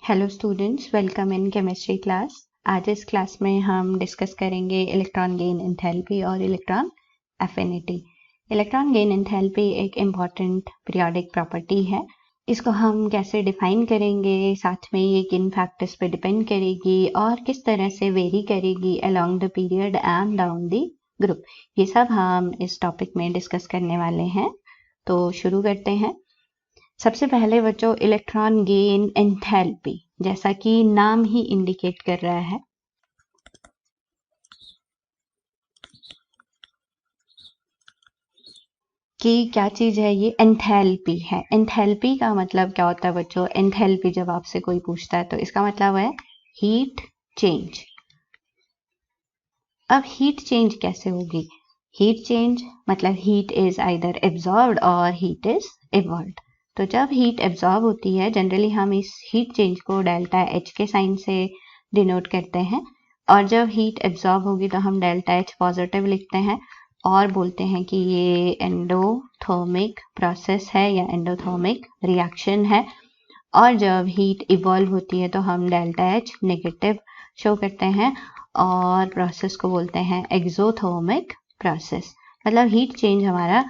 Hello students, welcome in chemistry class. आज इस class में हम डिस्कस करेंगे इलेक्ट्रॉन गेन एंथैल्पी और electron affinity. Electron gain enthalpy एक इम्पॉर्टेंट पीरियोडिक प्रॉपर्टी है। इसको हम कैसे डिफाइन करेंगे, साथ में ये किन फैक्टर्स पे डिपेंड करेगी और किस तरह से वेरी करेगी along the period and down the group, ये सब हम इस टॉपिक में डिस्कस करने वाले हैं। तो शुरू करते हैं। सबसे पहले बच्चों, इलेक्ट्रॉन गेन एंथैल्पी, जैसा कि नाम ही इंडिकेट कर रहा है कि क्या चीज है, ये एंथैल्पी है। एंथैल्पी का मतलब क्या होता है बच्चों? एंथैल्पी जब आपसे कोई पूछता है तो इसका मतलब है हीट चेंज। अब हीट चेंज कैसे होगी? हीट चेंज मतलब हीट इज आइदर एब्जॉर्ब्ड और हीट इज इवॉल्व्ड। तो जब हीट एब्जॉर्ब होती है, जनरली हम इस हीट चेंज को डेल्टा एच के साइन से डिनोट करते हैं, और जब हीट एब्जॉर्ब होगी तो हम डेल्टा एच पॉजिटिव लिखते हैं और बोलते हैं कि ये एंडोथर्मिक प्रोसेस है या एंडोथर्मिक रिएक्शन है। और जब हीट इवॉल्व होती है तो हम डेल्टा एच नेगेटिव शो करते हैं और प्रोसेस को बोलते हैं एक्सोथर्मिक प्रोसेस। मतलब हीट चेंज हमारा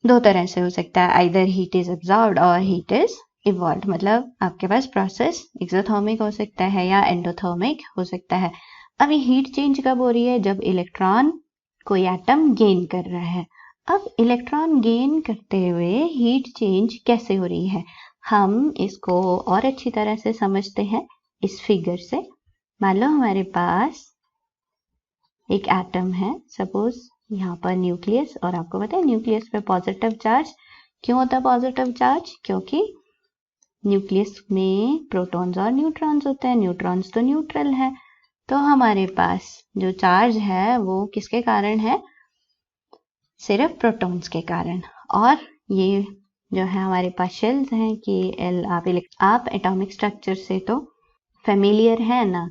दो तरह से हो सकता है, आइदर हीट इज एब्जॉर्ब्ड और हीट इज इवॉल्व्ड। मतलब आपके पास प्रोसेस एक्सोथर्मिक हो सकता है या एंडोथर्मिक हो सकता है। अब ये हीट चेंज कब हो रही है? जब इलेक्ट्रॉन कोई एटम गेन कर रहा है। अब इलेक्ट्रॉन गेन करते हुए हीट चेंज कैसे हो रही है, हम इसको और अच्छी तरह से समझते हैं इस फिगर से। मान लो हमारे पास एक एटम है, सपोज यहाँ पर न्यूक्लियस, और आपको पता है न्यूक्लियस पे पॉजिटिव चार्ज क्यों होता है? पॉजिटिव चार्ज क्योंकि न्यूक्लियस में प्रोटॉन्स और न्यूट्रॉन्स होते हैं, न्यूट्रॉन्स तो न्यूट्रल है। तो हमारे पास जो चार्ज है वो किसके कारण है? सिर्फ प्रोटॉन्स के कारण। और ये जो है हमारे पास शेल्स हैं कि आप एटॉमिक स्ट्रक्चर से तो फेमिलियर है ना,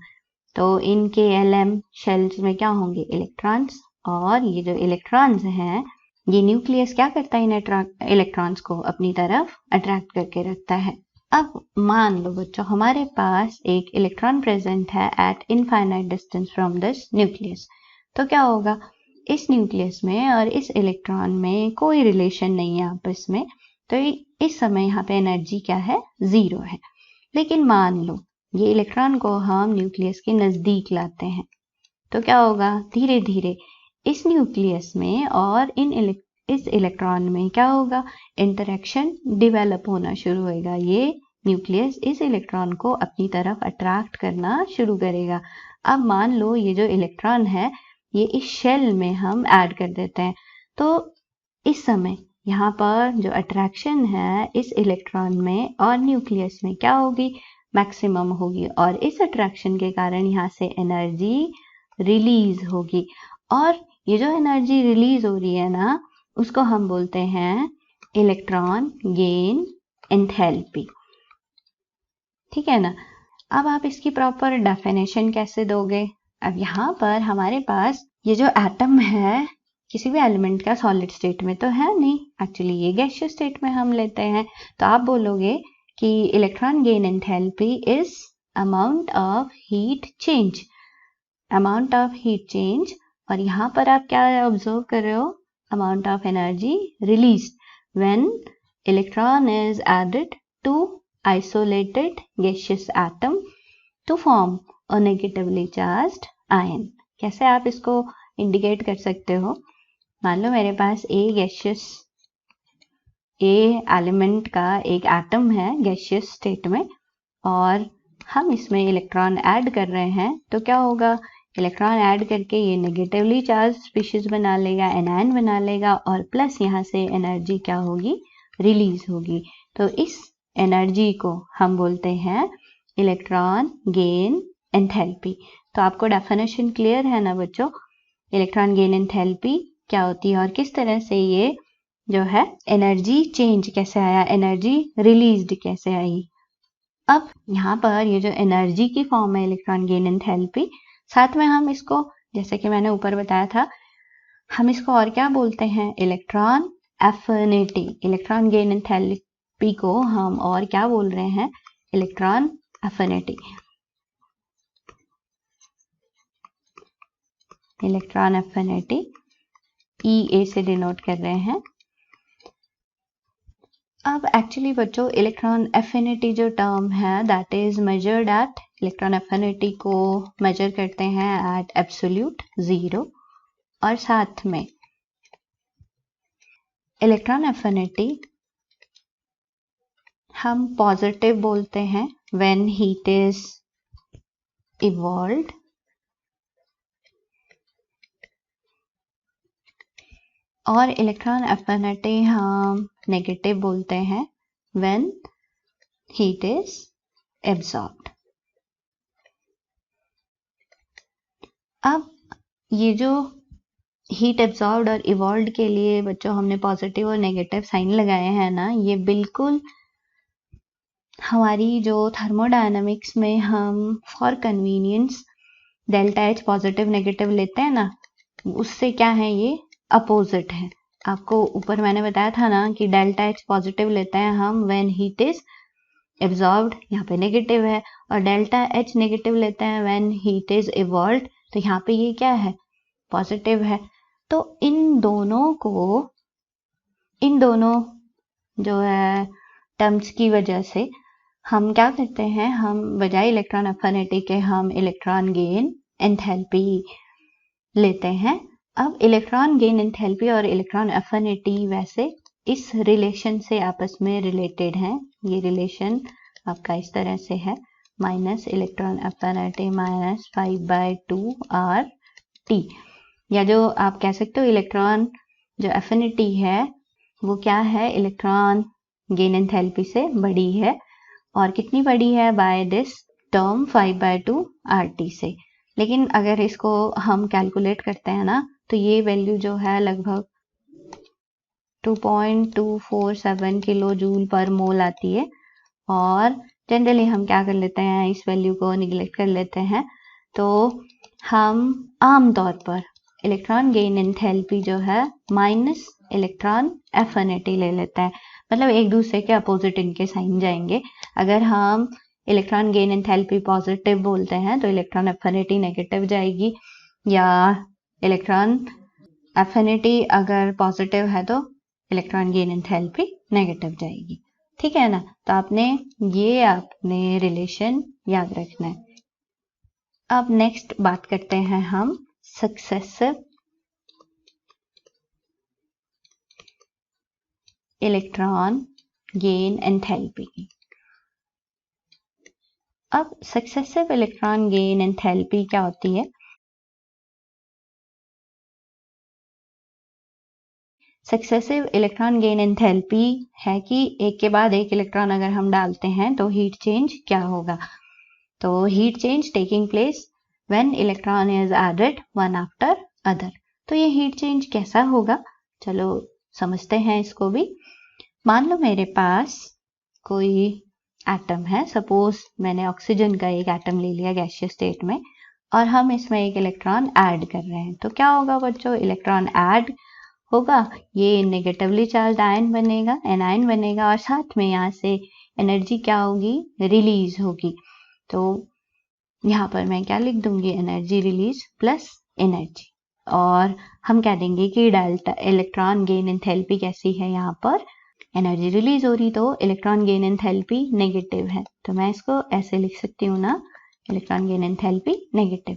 तो इनके एलएम शेल्स में क्या होंगे? इलेक्ट्रॉन्स। और ये जो इलेक्ट्रॉन्स हैं, ये न्यूक्लियस क्या करता है? इन इलेक्ट्रॉन्स को अपनी तरफ अट्रैक्ट करके रखता है। अब मान लो बच्चों, हमारे पास एक इलेक्ट्रॉन प्रेजेंट है eight infinite distance from this nucleus. तो क्या होगा? इस न्यूक्लियस में और इस इलेक्ट्रॉन में कोई रिलेशन नहीं है आपस में, तो इस समय यहाँ पे एनर्जी क्या है? 0 है। लेकिन मान लो ये इलेक्ट्रॉन को हम न्यूक्लियस के नजदीक लाते हैं, तो क्या होगा? धीरे धीरे इस न्यूक्लियस में और इस इलेक्ट्रॉन में क्या होगा? इंटरेक्शन डेवलप होना शुरू होगा। ये न्यूक्लियस इस इलेक्ट्रॉन को अपनी तरफ अट्रैक्ट करना शुरू करेगा। अब मान लो ये जो इलेक्ट्रॉन है, ये इस शेल में हम ऐड कर देते हैं, तो इस समय यहाँ पर जो अट्रैक्शन है इस इलेक्ट्रॉन में और न्यूक्लियस में क्या होगी? मैक्सिमम होगी। और इस अट्रैक्शन के कारण यहाँ से एनर्जी रिलीज होगी। और ये जो एनर्जी रिलीज हो रही है ना, उसको हम बोलते हैं इलेक्ट्रॉन गेन एंथैल्पी। ठीक है ना? अब आप इसकी प्रॉपर डेफिनेशन कैसे दोगे? अब यहाँ पर हमारे पास ये जो एटम है, किसी भी एलिमेंट का सॉलिड स्टेट में तो है नहीं, एक्चुअली ये गैसियस स्टेट में हम लेते हैं। तो आप बोलोगे कि electron gain enthalpy is amount of heat change, amount of heat change. और यहाँ पर आप क्या ऑब्जर्व कर रहे हो? Amount of energy release when electron is added to isolated gaseous atom to form a negatively charged ion. कैसे आप इसको इंडिकेट कर सकते हो? मान लो मेरे पास ए एलिमेंट का एक एटम है गैसियस स्टेट में, और हम इसमें इलेक्ट्रॉन ऐड कर रहे हैं, तो क्या होगा? इलेक्ट्रॉन ऐड करके ये नेगेटिवली चार्ज स्पीशीज बना लेगा, एनायन बना लेगा, और प्लस यहाँ से एनर्जी क्या होगी? रिलीज होगी। तो इस एनर्जी को हम बोलते हैं इलेक्ट्रॉन गेन एंथैल्पी। तो आपको डेफिनेशन क्लियर है ना बच्चों? इलेक्ट्रॉन गेन एंथैल्पी क्या होती है और किस तरह से ये जो है एनर्जी चेंज कैसे आया, एनर्जी रिलीज्ड कैसे आई। अब यहाँ पर ये जो एनर्जी की फॉर्म है इलेक्ट्रॉन गेन एंथैल्पी, साथ में हम इसको, जैसे कि मैंने ऊपर बताया था, हम इसको और क्या बोलते हैं? Electron affinity. Electron gain enthalpy को हम और क्या बोल रहे हैं? Electron affinity, electron affinity EA से डिनोट कर रहे हैं। अब एक्चुअली बच्चों इलेक्ट्रॉन एफिनिटी जो टर्म है that is measured eight, electron affinity को मेजर करते हैं एट एब्सोल्यूट 0, और साथ में इलेक्ट्रॉन एफिनिटी हम पॉजिटिव बोलते हैं व्हेन हीट इज इवॉल्व्ड, और इलेक्ट्रॉन एफिनिटी हम नेगेटिव बोलते हैं व्हेन हीट इज एब्सॉर्ब्ड। अब ये जो हीट एब्सॉर्ब्ड और इवॉल्व्ड के लिए बच्चों हमने पॉजिटिव और नेगेटिव साइन लगाए हैं ना, ये बिल्कुल हमारी जो थर्मोडायनामिक्स में हम for convenience delta H positive negative लेते हैं ना, उससे क्या है ये अपोजिट है। आपको ऊपर मैंने बताया था ना कि डेल्टा एच पॉजिटिव लेते हैं हम व्हेन हीट इज एब्सॉर्ब्ड, यहाँ पे नेगेटिव है, और डेल्टा एच नेगेटिव लेते हैं व्हेन हीट इज इवॉल्व्ड, तो यहाँ पे ये क्या है पॉजिटिव है। तो इन दोनों जो है टर्म्स की वजह से हम क्या करते हैं, हम बजाय इलेक्ट्रॉन एफिनिटी के हम इलेक्ट्रॉन गेन एंथैल्पी लेते हैं। अब इलेक्ट्रॉन गेन एंथैल्पी और इलेक्ट्रॉन एफिनिटी वैसे इस रिलेशन से आपस में रिलेटेड हैं। ये रिलेशन आपका इस तरह से है, minus electron affinity minus 5/2 RT, या जो आप कह सकते हो इलेक्ट्रॉन जो एफिनिटी है वो क्या है, इलेक्ट्रॉन गेन एंथैल्पी से बड़ी है, और कितनी बड़ी है बाय दिस टर्म 5/2 RT से। लेकिन अगर इसको हम कैलकुलेट करते हैं ना, तो ये वैल्यू जो है लगभग 2.247 किलो जूल पर मोल आती है, और जनरली हम क्या कर लेते हैं, इस वैल्यू को निगलेक्ट कर लेते हैं। तो हम आम तौर पर इलेक्ट्रॉन गेन एंथैल्पी जो है माइनस इलेक्ट्रॉन एफिनिटी ले लेते हैं, मतलब एक दूसरे के अपोजिट इनके साइन जाएंगे। अगर हम इलेक्ट्रॉन गेन एंथैल्पी पॉजिटिव बोलते हैं तो इलेक्ट्रॉन एफिनिटी नेगेटिव जाएगी, या इलेक्ट्रॉन एफिनिटी अगर पॉजिटिव है तो इलेक्ट्रॉन गेन एंथैल्पी नेगेटिव जाएगी। ठीक है ना, तो आपने रिलेशन याद रखना है। अब नेक्स्ट बात करते हैं हम सक्सेसिव इलेक्ट्रॉन गेन एंथैल्पी की। अब सक्सेसिव इलेक्ट्रॉन गेन एंथैल्पी क्या होती है? सक्सेसिव इलेक्ट्रॉन गेन एंथैल्पी है कि एक के बाद एक इलेक्ट्रॉन अगर हम डालते हैं तो हीट चेंज क्या होगा। तो heat change taking place when electron is added one after other. तो ये हीट चेंज कैसा होगा, चलो समझते हैं इसको भी। मान लो मेरे पास कोई एटम है, सपोज मैंने ऑक्सीजन का एक एटम ले लिया गैसियस स्टेट में, और हम इसमें एक इलेक्ट्रॉन ऐड कर रहे हैं। तो क्या होगा बच्चों, इलेक्ट्रॉन ऐड होगा, ये नेगेटिवली चार्ज आयन बनेगा, एनायन बनेगा, और साथ में यहाँ से एनर्जी क्या होगी, रिलीज होगी। तो यहाँ पर मैं क्या लिख दूंगी, एनर्जी रिलीज प्लस एनर्जी, और हम कह देंगे कि डेल्टा इलेक्ट्रॉन गेन एंथैल्पी कैसी है, यहाँ पर एनर्जी रिलीज हो रही, तो इलेक्ट्रॉन गेन एंथैल्पी नेगेटिव है। तो मैं इसको ऐसे लिख सकती हूँ ना, इलेक्ट्रॉन गेन एंथैल्पी नेगेटिव।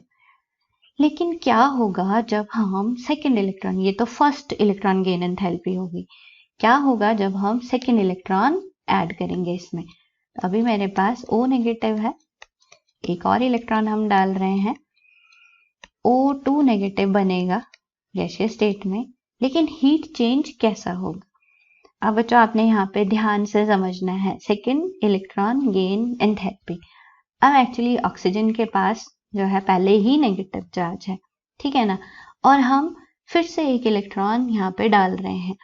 लेकिन क्या होगा जब हम सेकेंड इलेक्ट्रॉन, ये तो फर्स्ट इलेक्ट्रॉन गेन एंथैल्पी होगी, क्या होगा जब हम सेकेंड इलेक्ट्रॉन ऐड करेंगे इसमें। तो अभी मेरे पास O नेगेटिव है, एक और इलेक्ट्रॉन हम डाल रहे हैं, O2 नेगेटिव बनेगा गैसियस स्टेट में, लेकिन हीट चेंज कैसा होगा। अब बच्चों आपने यहाँ पे ध्यान से समझना है, सेकेंड इलेक्ट्रॉन गेन एंथैल्पी। अब एक्चुअली ऑक्सीजन के पास जो है पहले ही नेगेटिव चार्ज है, ठीक है ना, और हम फिर से एक इलेक्ट्रॉन यहाँ पे डाल रहे हैं।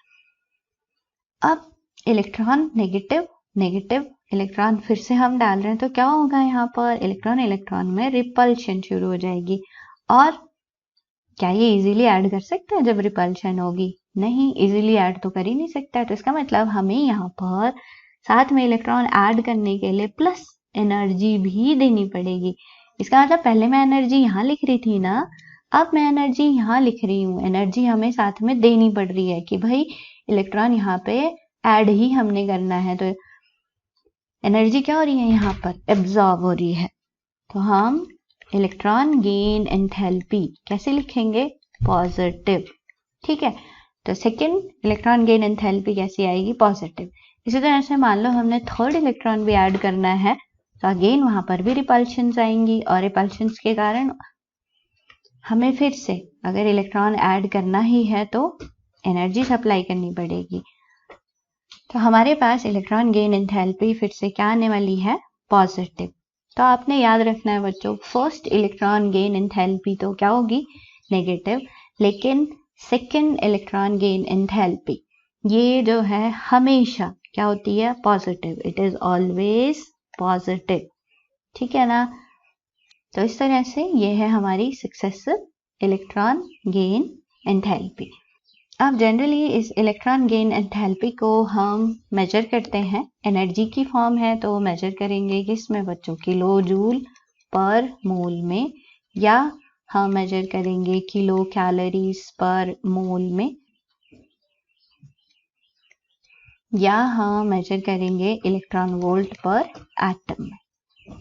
अब इलेक्ट्रॉन नेगेटिव इलेक्ट्रॉन फिर से हम डाल रहे हैं, तो क्या होगा यहाँ पर, इलेक्ट्रॉन में रिपल्शन शुरू हो जाएगी। और क्या ये इजीली ऐड कर सकते हैं जब रिपल्शन होगी, नहीं, इजीली ऐड तो कर ही नहीं सकता है। तो इसका मतलब हमें यहाँ पर साथ में इलेक्ट्रॉन ऐड करने के लिए प्लस एनर्जी भी देनी पड़ेगी। इसका मतलब पहले मैं एनर्जी यहाँ लिख रही थी ना, अब मैं एनर्जी यहाँ लिख रही हूँ। एनर्जी हमें साथ में देनी पड़ रही है कि भाई इलेक्ट्रॉन यहाँ पे ऐड ही हमने करना है, तो एनर्जी क्या हो रही है यहाँ पर, एब्जॉर्ब हो रही है। तो हम इलेक्ट्रॉन गेन एंथैल्पी कैसे लिखेंगे, पॉजिटिव। ठीक है, तो सेकेंड इलेक्ट्रॉन गेन एंथैल्पी कैसी आएगी, पॉजिटिव। इसी तरह से मान लो हमने थर्ड इलेक्ट्रॉन भी ऐड करना है, तो अगेन वहां पर भी रिपल्शंस आएंगी, और रिपल्शंस के कारण हमें फिर से अगर इलेक्ट्रॉन ऐड करना ही है तो एनर्जी सप्लाई करनी पड़ेगी। तो हमारे पास इलेक्ट्रॉन गेन एंथैल्पी फिर से क्या आने वाली है, पॉजिटिव। तो आपने याद रखना है बच्चों, फर्स्ट इलेक्ट्रॉन गेन एंथैल्पी तो क्या होगी, नेगेटिव, लेकिन सेकेंड इलेक्ट्रॉन गेन एंथैल्पी ये जो है हमेशा क्या होती है, positive. It is always positive. ठीक है ना। तो इस तरह से ये है हमारी सक्सेसिव इलेक्ट्रॉन गेन एंथैल्पी। अब जनरली इस इलेक्ट्रॉन गेन एंथैल्पी को हम मेजर करते हैं, एनर्जी की फॉर्म है तो मेजर करेंगे किसमें बच्चों, किलो जूल पर मोल में, या हम मेजर करेंगे किलो कैलोरीज पर मोल में, या हम मेजर करेंगे इलेक्ट्रॉन वोल्ट पर एटम में।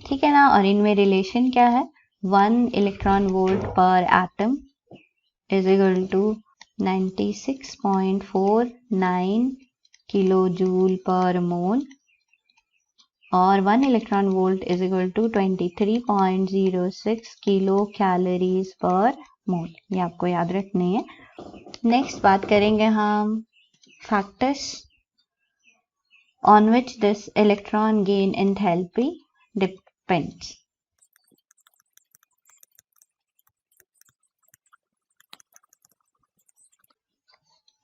ठीक है ना। और इनमें रिलेशन क्या है, 1 electron volt per atom is equal to 96.49 kilo joule per mole, और 1 electron volt is equal to 23.06 kilo calories per mole. ये आपको याद रखने हैं। नेक्स्ट बात करेंगे हम factors on which this electron gain enthalpy depends.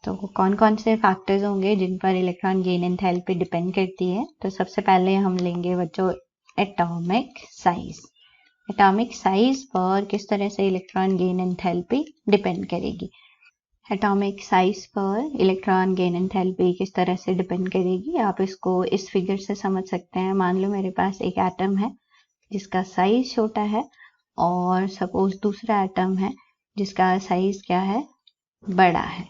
तो कौन कौन से फैक्टर्स होंगे जिन पर इलेक्ट्रॉन गेन एंथैल्पी डिपेंड करती है, तो सबसे पहले हम लेंगे बच्चों एटॉमिक साइज। एटॉमिक साइज पर किस तरह से इलेक्ट्रॉन गेन एंथैल्पी डिपेंड करेगी। एटॉमिक साइज पर इलेक्ट्रॉन गेन एंथैल्पी किस तरह से डिपेंड करेगी, आप इसको इस फिगर से समझ सकते हैं। मान लो मेरे पास एक एटम है जिसका साइज छोटा है, और सपोज दूसरा एटम है जिसका साइज क्या है, बड़ा है।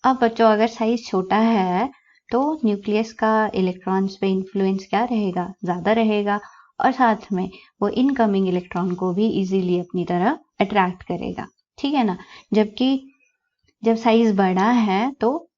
अब बच्चों अगर साइज छोटा है तो न्यूक्लियस का इलेक्ट्रॉन्स पे इन्फ्लुएंस क्या रहेगा, ज्यादा रहेगा, और साथ में वो इनकमिंग इलेक्ट्रॉन को भी इजीली अपनी तरफ अट्रैक्ट करेगा। ठीक है ना। जबकि जब साइज बड़ा है तो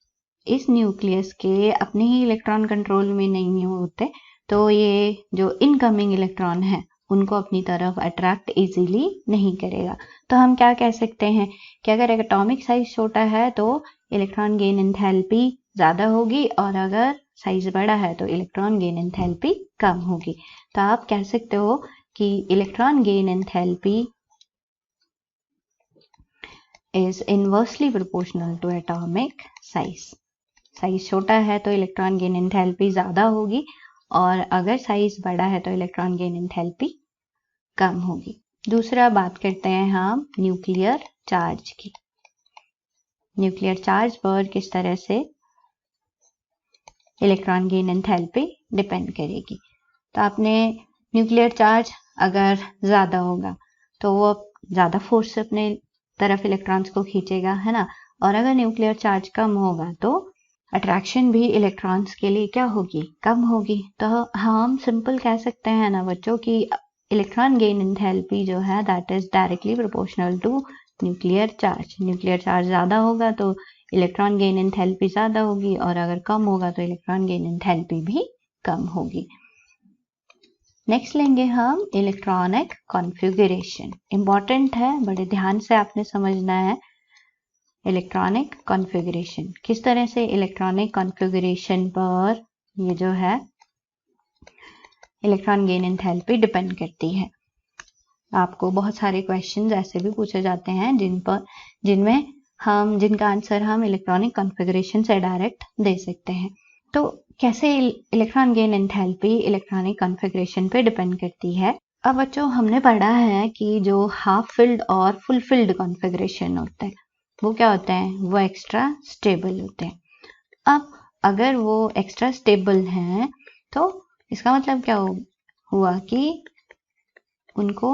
इस न्यूक्लियस के अपने ही इलेक्ट्रॉन कंट्रोल में नहीं होते, तो ये जो इनकमिंग इलेक्ट्रॉन है उनको अपनी तरफ अट्रैक्ट इजीली नहीं करेगा। तो हम क्या कह सकते हैं कि अगर एटॉमिक साइज छोटा है तो इलेक्ट्रॉन गेन एंथैल्पी ज्यादा होगी, और अगर साइज बड़ा है तो इलेक्ट्रॉन गेन एंथैल्पी कम होगी। तो आप कह सकते हो कि electron gain enthalpy is inversely proportional to atomic size. Size छोटा है तो इलेक्ट्रॉन गेन एंथैल्पी ज्यादा होगी, और अगर साइज बड़ा है तो इलेक्ट्रॉन गेन एंथैल्पी कम होगी। दूसरा बात करते हैं हम न्यूक्लियर चार्ज की। न्यूक्लियर चार्ज पर किस तरह से इलेक्ट्रॉन गेन एंथैल्पी डिपेंड करेगी। तो आपने न्यूक्लियर चार्ज अगर ज्यादा होगा तो वो ज्यादा फोर्स से अपने तरफ इलेक्ट्रॉन्स को खींचेगा, है ना। और अगर न्यूक्लियर चार्ज कम होगा तो अट्रैक्शन भी इलेक्ट्रॉन्स के लिए क्या होगी, कम होगी। तो हम सिंपल कह सकते हैं ना बच्चों कि इलेक्ट्रॉन गेन एंथैल्पी जो है that is directly proportional to nuclear charge. Nuclear charge ज्यादा होगा तो इलेक्ट्रॉन गेन एंथैल्पी ज्यादा होगी, और अगर कम होगा तो इलेक्ट्रॉन गेन एंथैल्पी भी कम होगी। नेक्स्ट लेंगे हम इलेक्ट्रॉनिक कॉन्फ़िगरेशन। इंपॉर्टेंट है, बड़े ध्यान से आपने समझना है। इलेक्ट्रॉनिक कॉन्फ़िगरेशन किस तरह से इलेक्ट्रॉनिक कॉन्फ़िगरेशन पर ये जो है इलेक्ट्रॉन गेन एंथैल्पी डिपेंड करती है। आपको बहुत सारे क्वेश्चंस ऐसे भी पूछे जाते हैं जिनका आंसर हम इलेक्ट्रॉनिक कॉन्फ़िगरेशन से डायरेक्ट दे सकते हैं। तो कैसे electron gain enthalpy electronic configuration पे डिपेंड करती है। अब बच्चों हमने पढ़ा है कि जो हाफ फिल्ड और फुल फिल्ड कॉन्फ़िगरेशन होते हैं वो क्या होते हैं, वो एक्स्ट्रा स्टेबल होते हैं। अब अगर वो एक्स्ट्रा स्टेबल हैं तो इसका मतलब क्या हो, हुआ कि उनको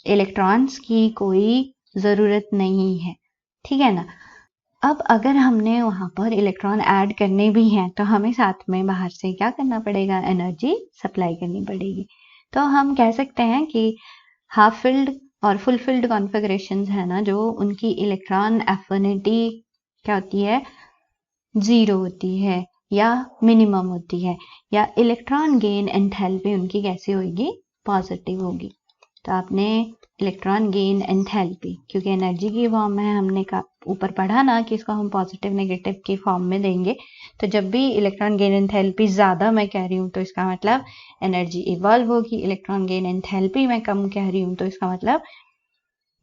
इलेक्ट्रॉन्स की कोई ज़रूरत नहीं है, ठीक है ना। अब अगर हमने वहाँ पर इलेक्ट्रॉन ऐड करने भी हैं तो हमें साथ में बाहर से क्या करना पड़ेगा, एनर्जी सप्लाई करनी पड़ेगी। तो हम कह सकते हैं कि हाफ फिल्ड और फुल फिल्ड कॉन्फ़िगरेशंस है ना, जो उनकी इलेक्ट्रॉन एफिनिटी क्या होती है, 0 होती है या मिनिमम होती है, या इलेक्ट्रॉन गेन एंथैल्पी उनकी कैसी होगी, पॉजिटिव होगी। तो आपने इलेक्ट्रॉन गेन एंथैल्पी, क्योंकि एनर्जी की फॉर्म में हमने ऊपर पढ़ा ना कि इसको हम पॉजिटिव नेगेटिव की फॉर्म में देंगे, तो जब भी इलेक्ट्रॉन गेन एंथैल्पी ज़्यादा मैं कह रही हूँ तो इसका मतलब एनर्जी इवॉल्व होगी, इलेक्ट्रॉन गेन एंथैल्पी मैं कम कह रही हूँ तो इसका मतलब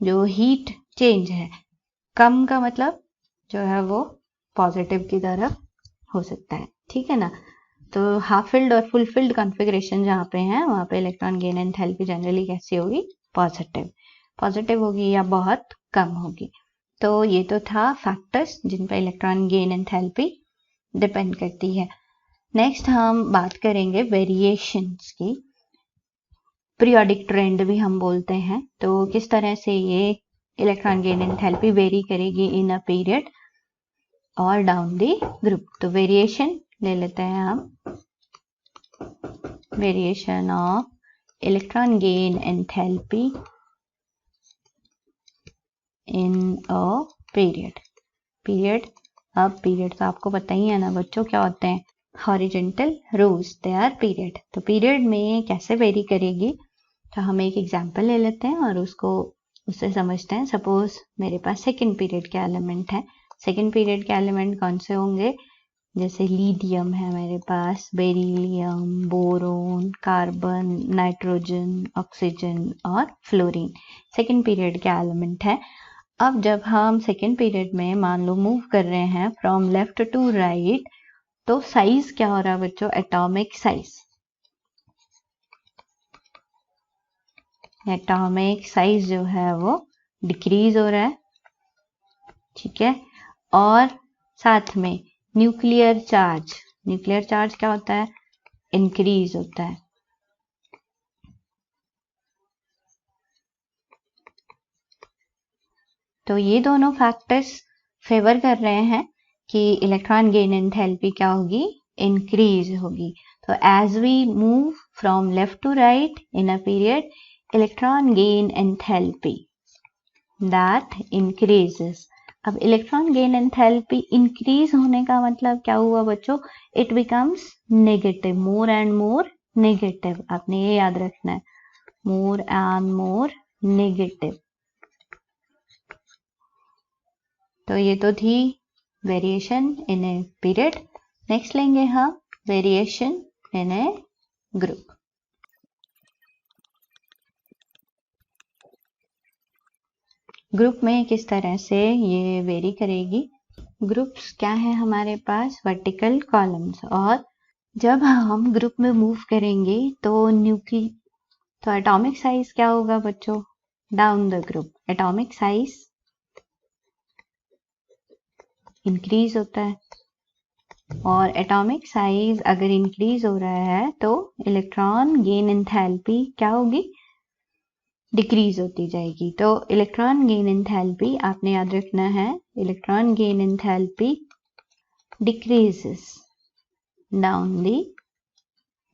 जो हीट चेंज है कम का मतलब जो है वो पॉजिटिव की तरफ हो सकता है, ठीक है ना। तो हाफ फिल्ड और फुल फिल्ड कॉन्फ़िगरेशन जहाँ पे हैं वहाँ पे इलेक्ट्रॉन गेन एंथैल्पी जनरली कैसी होगी, पॉजिटिव होगी या बहुत कम होगी। तो ये तो था फैक्टर्स जिन पर इलेक्ट्रॉन गेन एंथैल्पी डिपेंड करती है। नेक्स्ट हम बात करेंगे वेरिएशंस की। पीरियोडिक ट्रेंड भी हम बोलते हैं, तो किस तरह से ये इलेक्ट्रॉन गेन एंथैल्पी वेरी करेगी इन अ पीरियड और डाउन द ग्रुप। तो वेरिएशन ले लेते हैं हम, variation of electron gain enthalpy in a period. अब पीरियड तो आपको पता ही है ना बच्चों, क्या होते हैं, horizontal rows, they are period. तो पीरियड में कैसे वेरी करेगी, तो हम एक एग्जांपल ले लेते हैं और उससे समझते हैं। सपोज मेरे पास सेकंड पीरियड के एलिमेंट है। सेकंड पीरियड के एलिमेंट कौन से होंगे, जैसे लिथियम है मेरे पास, beryllium, boron, carbon, nitrogen, oxygen और फ्लोरीन सेकंड पीरियड के एलिमेंट है। अब जब हम सेकंड पीरियड में मान लो मूव कर रहे हैं फ्रॉम लेफ्ट टू राइट, तो साइज क्या हो रहा है बच्चों, एटॉमिक साइज जो है वो डिक्रीज हो रहा है, ठीक है। और साथ में न्यूक्लियर चार्ज क्या होता है, इंक्रीज होता है। तो ये दोनों फैक्टर्स फेवर कर रहे हैं कि इलेक्ट्रॉन गेन एंथैल्पी क्या होगी, इंक्रीज होगी। तो as we move from left to right in a period, electron gain enthalpy that increases. अब इलेक्ट्रॉन गेन एंथैल्पी इंक्रीज होने का मतलब क्या हुआ बच्चों, it becomes negative, more and more negative. आपने ये याद रखना है, मोर एंड मोर नेगेटिव। तो ये तो थी variation in a period. Next लेंगे हम variation in A group. Group में किस तरह से ये वेरी करेगी। ग्रुप्स क्या है हमारे पास, वर्टिकल कॉलम्स। और जब हम ग्रुप में मूव करेंगे तो एटॉमिक साइज क्या होगा बच्चों, down the group atomic size increase होता है। और एटॉमिक साइज अगर इंक्रीज हो रहा है तो इलेक्ट्रॉन गेन एंथैल्पी क्या होगी, डिक्रीज होती जाएगी। तो इलेक्ट्रॉन गेन एंथैल्पी आपने याद रखना है, electron gain enthalpy decreases down the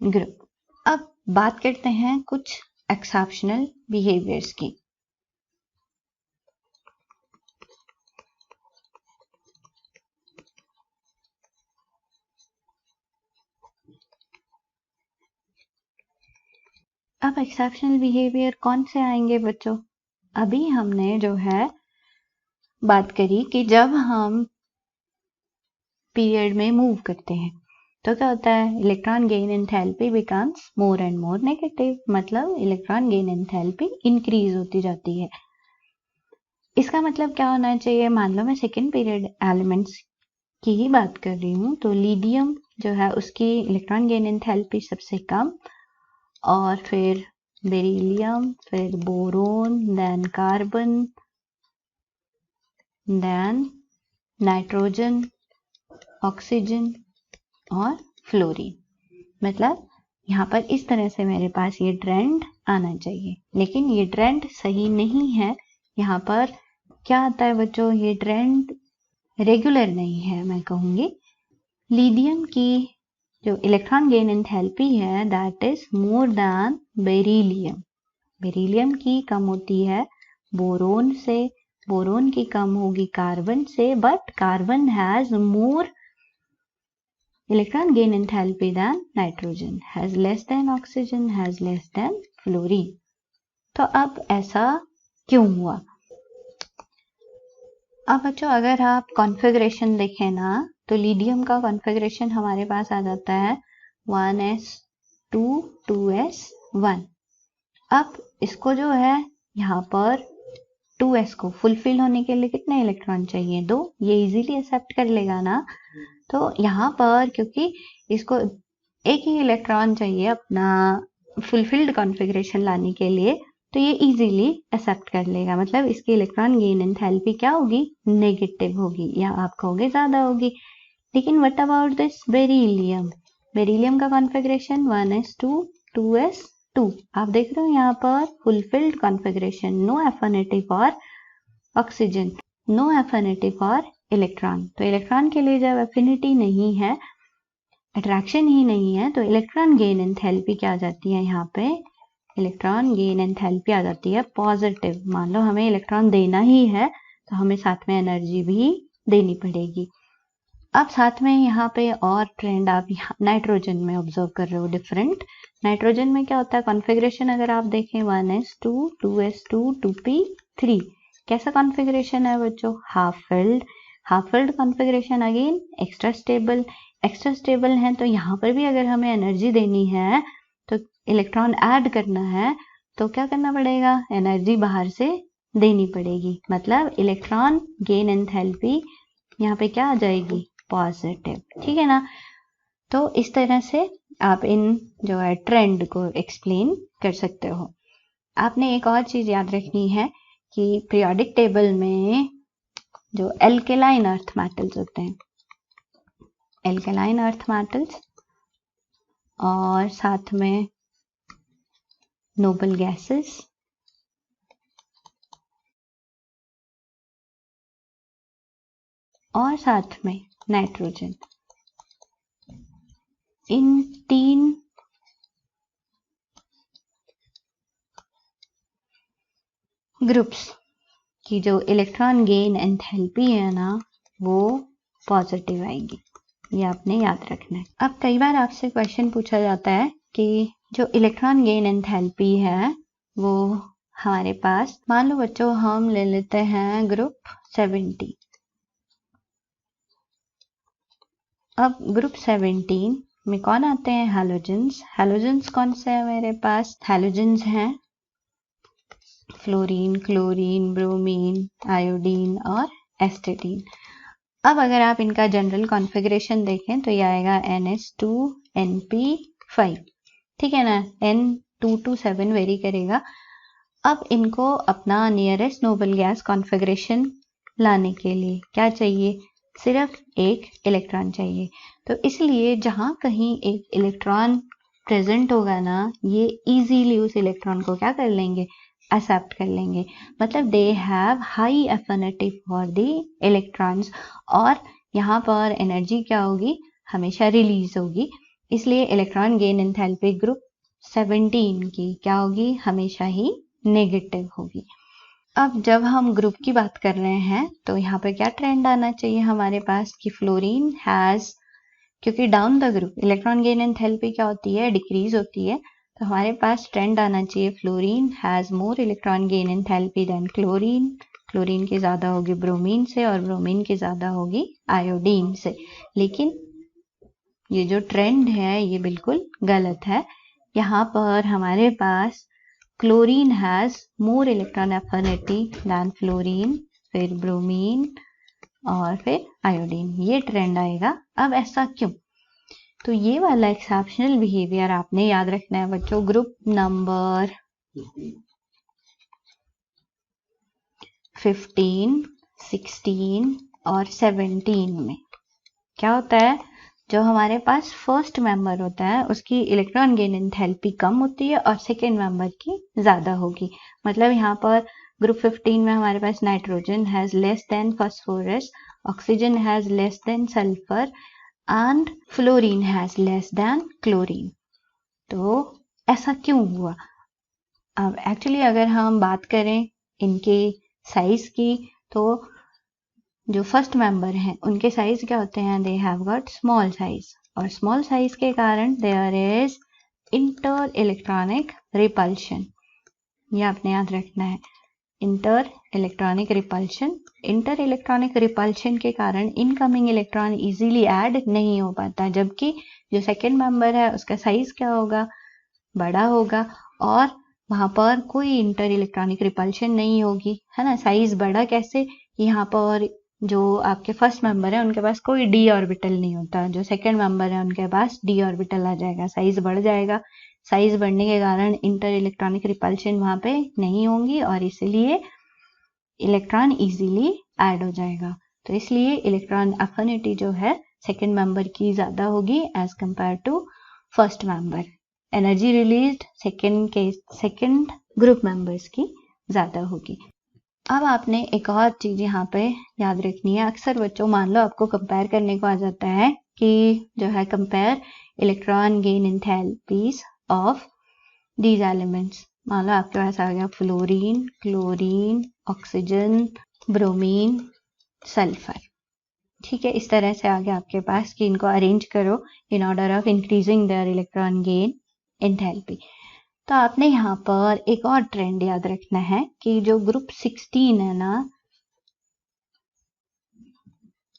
group. अब बात करते हैं कुछ एक्सेप्शनल बिहेवियर्स की। अब एक्सेप्शनल बिहेवियर कौन से आएंगे बच्चों, अभी हमने जो है बात करी कि जब हम पीरियड में मूव करते हैं तो क्या होता है, electron gain enthalpy becomes more and more negative, मतलब इलेक्ट्रॉन गेन एंथैल्पी इंक्रीज होती जाती है। इसका मतलब क्या होना चाहिए, मान लो मैं सेकेंड पीरियड एलिमेंट्स की ही बात कर रही हूँ, तो लिथियम जो है उसकी इलेक्ट्रॉन गेन एंथैल्पी सबसे कम, और फिर बेरिलियम, फिर boron, then carbon, then nitrogen, oxygen और फ्लोरीन। मतलब यहाँ पर इस तरह से मेरे पास ये ट्रेंड आना चाहिए, लेकिन ये ट्रेंड सही नहीं है। यहाँ पर क्या आता है बच्चों, ये ट्रेंड रेगुलर नहीं है। मैं कहूँगी लिथियम की जो इलेक्ट्रॉन गेन एंथैल्पी है that is more than beryllium. Beryllium की कम होती है बोरोन से, बोरोन की कम होगी कार्बन से, but carbon has more electron gain enthalpy than nitrogen, has less than oxygen, has less than fluorine। तो अब ऐसा क्यों हुआ? अब बच्चों अगर आप कॉन्फ़िगरेशन देखें ना, तो लिथियम का कॉन्फ़िगरेशन हमारे पास आ जाता है 1s2 2s1। अब इसको जो है यहाँ पर 2s को फुलफिल होने के लिए कितने इलेक्ट्रॉन चाहिए? 2। ये इजीली एक्सेप्ट कर लेगा ना। तो यहाँ पर क्योंकि इसको एक ही इलेक्ट्रॉन चाहिए अपना फुलफिल्ड कॉन्फ़िगरेशन लाने के लिए, तो ये इजीली एक्सेप्ट कर लेगा। मतलब इसकी इलेक्ट्रॉन गेन एंथैल्पी क्या होगी? नेगेटिव होगी, या आप कहोगे ज्यादा होगी। लेकिन what about this beryllium? Beryllium का कॉन्फ़िगरेशन 1s2 2s2। आप देख रहे हो यहाँ पर fulfilled configuration, no affinity for oxygen, no affinity for electron. तो इलेक्ट्रॉन के लिए जब एफिनिटी नहीं है, अट्रैक्शन ही नहीं है, तो इलेक्ट्रॉन गेन एंथैल्पी क्या आ जाती है? यहाँ पे इलेक्ट्रॉन गेन एंथैल्पी आ जाती है पॉजिटिव। मान लो हमें इलेक्ट्रॉन देना ही है, तो हमें साथ में एनर्जी भी देनी पड़ेगी। अब साथ में यहाँ पे और ट्रेंड आप नाइट्रोजन में ऑब्जर्व कर रहे हो डिफरेंट। नाइट्रोजन में क्या होता है कॉन्फ़िगरेशन? अगर आप देखें 1s2 2s2 2p3। कैसा कॉन्फ़िगरेशन है बच्चों? Half filled. Half filled configuration again extra stable. Extra stable है तो यहाँ पर भी अगर हमें एनर्जी देनी है, तो इलेक्ट्रॉन ऐड करना है, तो क्या करना पड़ेगा? एनर्जी बाहर से देनी पड़ेगी। मतलब इलेक्ट्रॉन गेन एंथैल्पी यहाँ पे क्या आ जाएगी? पॉजिटिव। ठीक है ना? तो इस तरह से आप इन जो है ट्रेंड को एक्सप्लेन कर सकते हो। आपने एक और चीज याद रखनी है कि पीरियोडिक टेबल में जो एल्केलाइन अर्थ मेटल्स होते हैं, एल्केलाइन अर्थ मेटल्स और साथ में नोबल गैसेस और साथ में नाइट्रोजन, इन 3 ग्रुप्स की जो इलेक्ट्रॉन गेन एंथैल्पी है ना, वो पॉजिटिव आएगी। ये आपने याद रखना है। अब कई बार आपसे क्वेश्चन पूछा जाता है कि जो इलेक्ट्रॉन गेन एंथैल्पी है वो हमारे पास, मान लो बच्चों हम ले लेते हैं ग्रुप 17। अब ग्रुप 17 में कौन आते हैं? हैलोजेंस। हैलोजेंस कौन से है मेरे पास? हैलोजेंस हैं फ्लोरीन, क्लोरीन, ब्रोमीन, आयोडीन और एस्टेटीन। अब अगर आप इनका जनरल कॉन्फ़िगरेशन देखें तो ये आएगा NS2NP5। ठीक है ना? N2 to 7 वेरी करेगा। अब इनको अपना नियरेस्ट नोबल गैस कॉन्फ़िगरेशन लाने के लिए क्या चाहिए? सिर्फ एक इलेक्ट्रॉन चाहिए। तो इसलिए जहां कहीं एक इलेक्ट्रॉन प्रेजेंट होगा ना, ये इजीली उस इलेक्ट्रॉन को क्या कर लेंगे? एक्सेप्ट कर लेंगे। मतलब they have high affinity for the electrons, और यहाँ पर एनर्जी क्या होगी? हमेशा रिलीज होगी। इसलिए इलेक्ट्रॉन गेन एंथैल्पी ग्रुप 17 की क्या होगी? हमेशा ही नेगेटिव होगी। अब जब हम ग्रुप की बात कर रहे हैं तो यहाँ पे क्या ट्रेंड आना चाहिए हमारे पास कि फ्लोरीन हैज, क्योंकि down the group electron gain enthalpy क्या होती है? डिक्रीज होती है। तो हमारे पास ट्रेंड आना चाहिए fluorine has more electron gain enthalpy than chlorine. Chlorine की ज्यादा होगी ब्रोमीन से और ब्रोमीन की ज्यादा होगी आयोडीन से। लेकिन ये जो ट्रेंड है ये बिल्कुल गलत है। यहाँ पर हमारे पास chlorine has more electron affinity than fluorine, फिर ब्रोमीन और फिर आयोडीन। ये ट्रेंड आएगा। अब ऐसा क्यों? तो ये वाला एक्सेप्शनल बिहेवियर आपने याद रखना है बच्चों। ग्रुप नंबर 15, 16 और 17 में क्या होता है? जो हमारे पास फर्स्ट मेंबर होता है उसकी इलेक्ट्रॉन गेन एंथैल्पी कम होती है और सेकेंड मेंबर की ज़्यादा होगी। मतलब यहाँ पर ग्रुप 15 में हमारे पास nitrogen has less than phosphorus, oxygen has less than sulphur and fluorine has less than chlorine. तो ऐसा क्यों हुआ? अब एक्चुअली अगर हम बात करें इनके साइज की, तो जो फर्स्ट मेंबर हैं उनके साइज क्या होते हैं? They have got small size, और स्मॉल साइज के कारण there is inter electronic repulsion. ये आपने याद रखना है, inter electronic repulsion. Inter electronic repulsion के कारण इनकमिंग इलेक्ट्रॉन इजीली ऐड नहीं हो पाता, जबकि जो सेकेंड मेंबर है उसका साइज क्या होगा? बड़ा होगा, और वहां पर कोई इंटर इलेक्ट्रॉनिक रिपल्शन नहीं होगी, है ना। साइज बड़ा कैसे? यहाँ पर जो आपके फर्स्ट मेंबर है उनके पास कोई डी ऑर्बिटल नहीं होता, जो सेकंड मेंबर है उनके पास डी ऑर्बिटल आ जाएगा, साइज बढ़ जाएगा। साइज बढ़ने के कारण इंटर इलेक्ट्रॉनिक रिपल्शन वहां पे नहीं होंगी और इसलिए इलेक्ट्रॉन इजीली ऐड हो जाएगा। तो इसलिए इलेक्ट्रॉन अफिनिटी जो है सेकेंड मेंबर की ज्यादा होगी as compare to first member. Energy released second group members की ज्यादा होगी। अब आपने एक और चीज यहाँ पे याद रखनी है। अक्सर बच्चों, मान लो आपको कंपेयर करने को आ जाता है कि जो है compare electron gain enthalpies of these elements. मान लो आपके पास आ गया fluorine, chlorine, oxygen, bromine, sulphur. ठीक है, इस तरह से आ गया आपके पास कि इनको अरेंज करो in order of increasing there electron gain enthalpy. तो आपने यहाँ पर एक और ट्रेंड याद रखना है कि जो ग्रुप 16 है ना,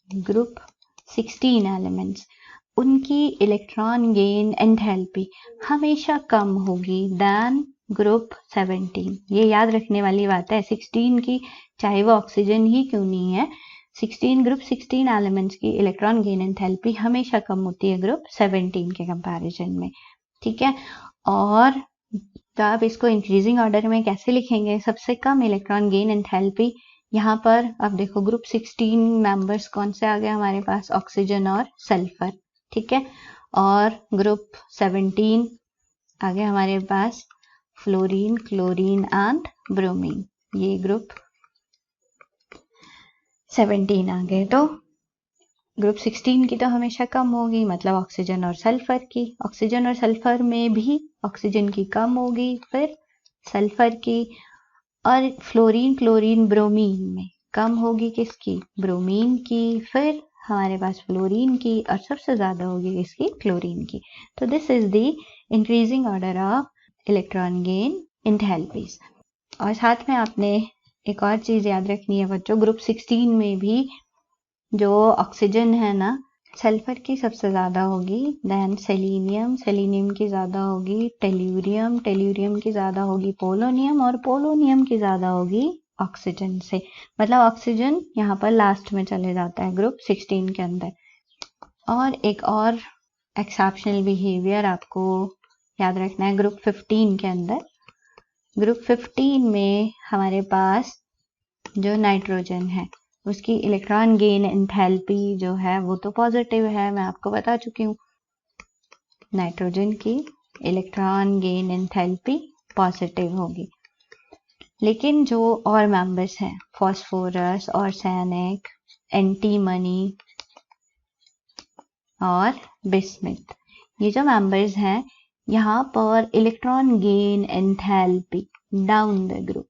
ग्रुप 16 एलिमेंट्स, उनकी इलेक्ट्रॉन गेन एंथैल्पी हमेशा कम होगी देन ग्रुप 17। ये याद रखने वाली बात है 16 की, चाहे वो ऑक्सीजन ही क्यों नहीं है। ग्रुप 16 एलिमेंट्स की इलेक्ट्रॉन गेन एंथैल्पी हमेशा कम होती है ग्रुप 17 के कंपैरिजन में। ठीक है, और तो आप इसको इंक्रीजिंग ऑर्डर में कैसे लिखेंगे? सबसे कम इलेक्ट्रॉन गेन एंथैल्पी यहाँ पर अब देखो ग्रुप 16 मेंबर्स कौन से आ गए हमारे पास? ऑक्सीजन और सल्फर। ठीक है, और ग्रुप 17 आ गए हमारे पास फ्लोरीन, क्लोरीन एंड ब्रोमीन। ये ग्रुप 17 आ गए। तो ग्रुप 16 की तो हमेशा कम होगी, मतलब ऑक्सीजन और सल्फर की। ऑक्सीजन और सल्फर में भी ऑक्सीजन की कम होगी, फिर सल्फर की, और फ्लोरीन, क्लोरीन, ब्रोमीन में कम होगी किसकी? ब्रोमीन की, फिर हमारे पास फ्लोरीन की, और सबसे ज्यादा होगी इसकी क्लोरीन की। तो this is the increasing order of electron gain enthalpies. और साथ में आपने एक और चीज याद रखनी है बच्चों, ग्रुप 16 में भी जो ऑक्सीजन है ना, सल्फर की सबसे ज्यादा होगी, देन सेलेनियम की ज्यादा होगी, टेल्यूरियम की ज्यादा होगी, पोलोनियम, और पोलोनियम की ज्यादा होगी ऑक्सीजन से। मतलब ऑक्सीजन यहाँ पर लास्ट में चले जाता है ग्रुप 16 के अंदर। और एक और एक्सेप्शनल बिहेवियर आपको याद रखना है ग्रुप 15 के अंदर। ग्रुप 15 में हमारे पास जो नाइट्रोजन है उसकी इलेक्ट्रॉन गेन एंथैल्पी जो है वो तो पॉजिटिव है, मैं आपको बता चुकी हूँ। नाइट्रोजन की इलेक्ट्रॉन गेन एंथैल्पी पॉजिटिव होगी। लेकिन जो और मेंबर्स हैं, फास्फोरस, आर्सेनिक, एंटीमनी और बिस्मिथ, ये जो मेंबर्स हैं यहाँ पर electron gain enthalpy down the group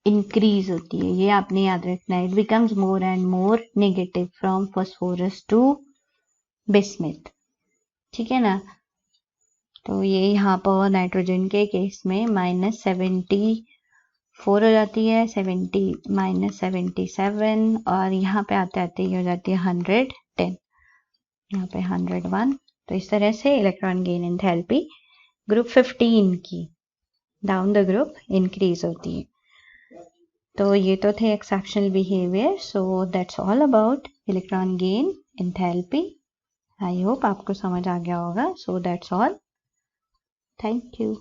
increase होती है। ये आपने याद रखना है। It becomes more and more negative from phosphorus to bismuth. ठीक है ना। तो ये यहाँ पर नाइट्रोजन के केस में -74 हो जाती है, 70 -77, और यहाँ पे आते आते ये हो जाती है 110, यहाँ पे 101। तो इस तरह से इलेक्ट्रॉन गेन एंथैल्पी ग्रुप 15 की डाउन द ग्रुप इंक्रीज होती है। तो ये तो थे exceptional behaviour. So that's all about electron gain enthalpy. I hope आपको समझ आ गया होगा। So that's all, thank you.